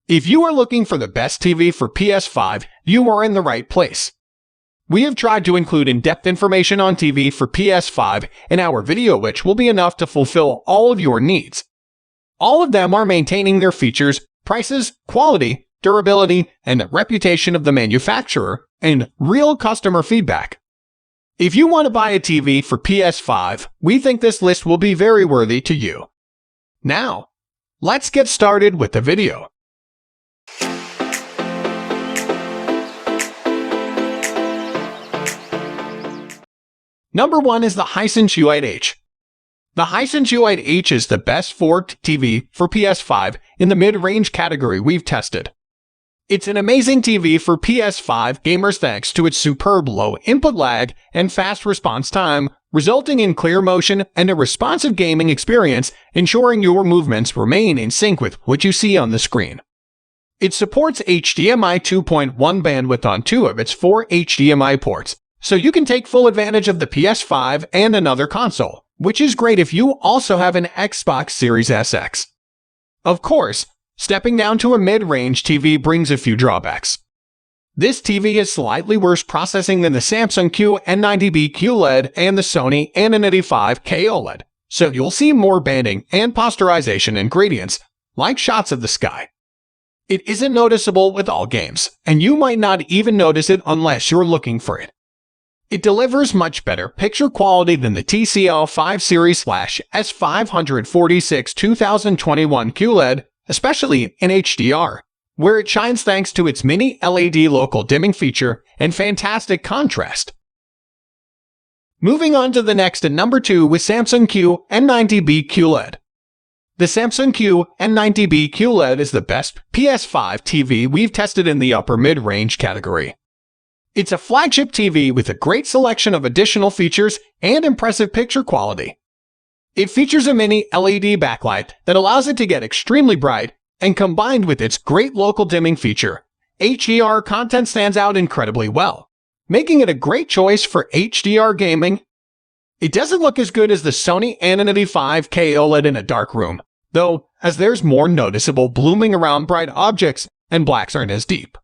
If you are looking for the best TV for PS5, you are in the right place. We have tried to include in-depth information on TV for PS5 in our video, which will be enough to fulfill all of your needs. All of them are maintaining their features, prices, quality, durability, and the reputation of the manufacturer, and real customer feedback. If you want to buy a TV for PS5, we think this list will be very worthy to you. Now, let's get started with the video. Number 1 is the Hisense ULED H. The Hisense ULED H is the best forked TV for PS5 in the mid-range category we've tested. It's an amazing TV for PS5 gamers thanks to its superb low input lag and fast response time, resulting in clear motion and a responsive gaming experience, ensuring your movements remain in sync with what you see on the screen. It supports HDMI 2.1 bandwidth on 2 of its 4 HDMI ports, so you can take full advantage of the PS5 and another console, which is great if you also have an Xbox Series SX. Of course, stepping down to a mid-range TV brings a few drawbacks. This TV has slightly worse processing than the Samsung Q90B QLED and the Sony Insignia 5K OLED, so you'll see more banding and posterization in gradients, like shots of the sky. It isn't noticeable with all games, and you might not even notice it unless you're looking for it. It delivers much better picture quality than the TCL 5 Series S546 2021 QLED, especially in HDR, where it shines thanks to its mini LED local dimming feature and fantastic contrast. Moving on to the next at number 2 with Samsung Q90B QLED. The Samsung Q90B QLED is the best PS5 TV we've tested in the upper mid-range category. It's a flagship TV with a great selection of additional features and impressive picture quality. It features a mini LED backlight that allows it to get extremely bright, and combined with its great local dimming feature, HDR content stands out incredibly well, making it a great choice for HDR gaming. It doesn't look as good as the Sony Insignia 5K OLED in a dark room, though, as there's more noticeable blooming around bright objects and blacks aren't as deep.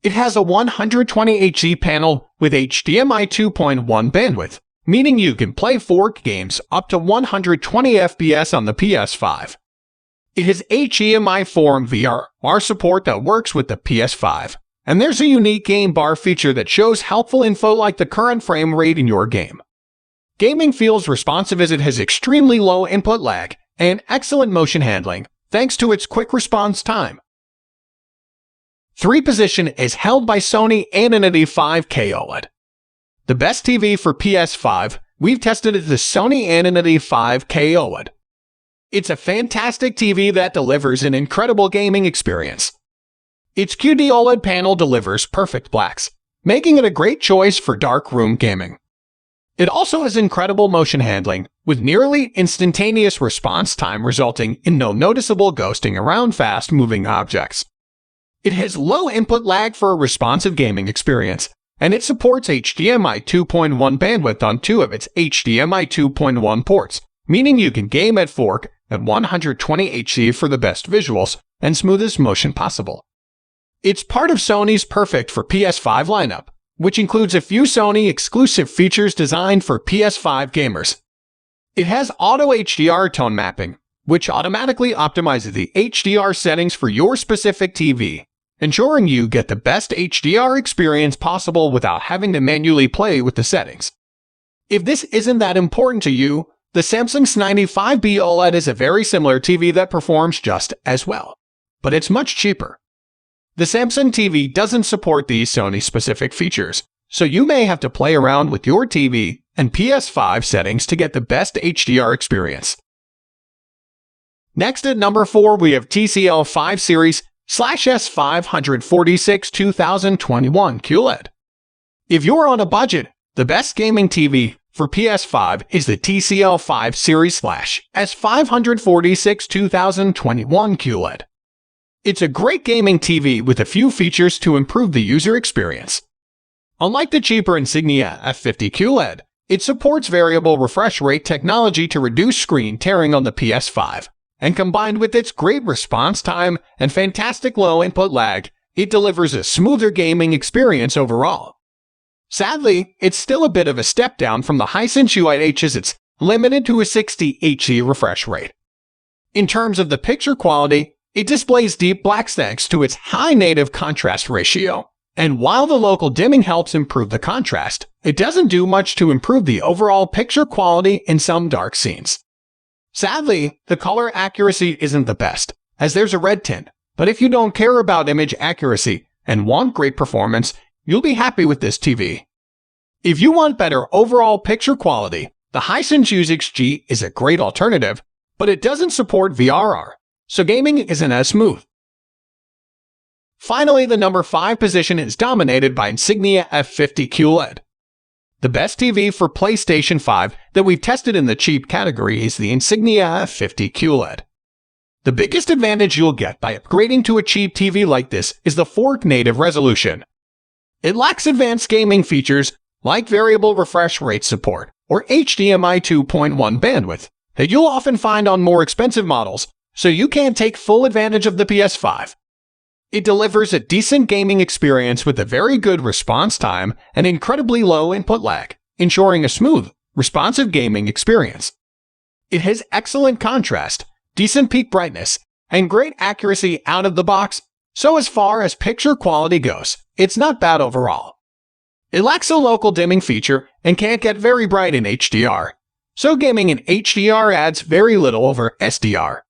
It has a 120 Hz panel with HDMI 2.1 bandwidth, meaning you can play 4K games up to 120 FPS on the PS5. It has HDMI 4 VR support that works with the PS5, and there's a unique game bar feature that shows helpful info like the current frame rate in your game. Gaming feels responsive as it has extremely low input lag and excellent motion handling, thanks to its quick response time. 3 position is held by Sony Insignia 5K OLED. The best TV for PS5 we've tested is the Sony Insignia 5K OLED. It's a fantastic TV that delivers an incredible gaming experience. Its QD OLED panel delivers perfect blacks, making it a great choice for dark room gaming. It also has incredible motion handling, with nearly instantaneous response time resulting in no noticeable ghosting around fast-moving objects. It has low input lag for a responsive gaming experience, and it supports HDMI 2.1 bandwidth on 2 of its HDMI 2.1 ports, meaning you can game at 4K at 120 Hz for the best visuals and smoothest motion possible. It's part of Sony's perfect for PS5 lineup, which includes a few Sony exclusive features designed for PS5 gamers. It has Auto HDR tone mapping, which automatically optimizes the HDR settings for your specific TV, ensuring you get the best HDR experience possible without having to manually play with the settings. If this isn't that important to you, the Samsung S95B OLED is a very similar TV that performs just as well, but it's much cheaper. The Samsung TV doesn't support these Sony-specific features, so you may have to play around with your TV and PS5 settings to get the best HDR experience. Next at number 4 we have TCL 5 Series S546 2021 QLED. If you're on a budget, the best gaming TV for PS5 is the TCL 5 Series S546 2021 QLED. It's a great gaming TV with a few features to improve the user experience. Unlike the cheaper Insignia F50 QLED, it supports variable refresh rate technology to reduce screen tearing on the PS5, and combined with its great response time and fantastic low input lag, it delivers a smoother gaming experience overall. Sadly, it's still a bit of a step down from the Hisense ULED as it's limited to a 60 Hz refresh rate. In terms of the picture quality, it displays deep blacks thanks to its high native contrast ratio. And while the local dimming helps improve the contrast, it doesn't do much to improve the overall picture quality in some dark scenes. Sadly, the color accuracy isn't the best, as there's a red tint, but if you don't care about image accuracy and want great performance, you'll be happy with this TV. If you want better overall picture quality, the Hisense UX-G is a great alternative, but it doesn't support VRR, so gaming isn't as smooth. Finally, the number 5 position is dominated by Insignia F50 QLED. The best TV for PlayStation 5 that we've tested in the cheap category is the Insignia F50 QLED. The biggest advantage you'll get by upgrading to a cheap TV like this is the 4K native resolution. It lacks advanced gaming features like variable refresh rate support or HDMI 2.1 bandwidth that you'll often find on more expensive models, so you can't take full advantage of the PS5. It delivers a decent gaming experience with a very good response time and incredibly low input lag, ensuring a smooth, responsive gaming experience. It has excellent contrast, decent peak brightness, and great accuracy out of the box, so as far as picture quality goes, it's not bad overall. It lacks a local dimming feature and can't get very bright in HDR, so gaming in HDR adds very little over SDR.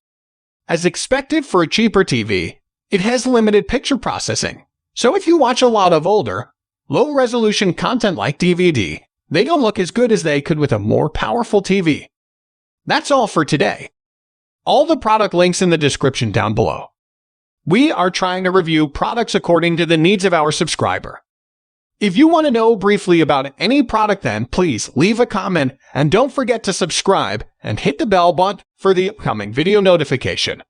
As expected for a cheaper TV, it has limited picture processing, so if you watch a lot of older, low-resolution content like DVD, they don't look as good as they could with a more powerful TV. That's all for today. All the product links in the description down below. We are trying to review products according to the needs of our subscriber. If you want to know briefly about any product, then please leave a comment and don't forget to subscribe and hit the bell button for the upcoming video notification.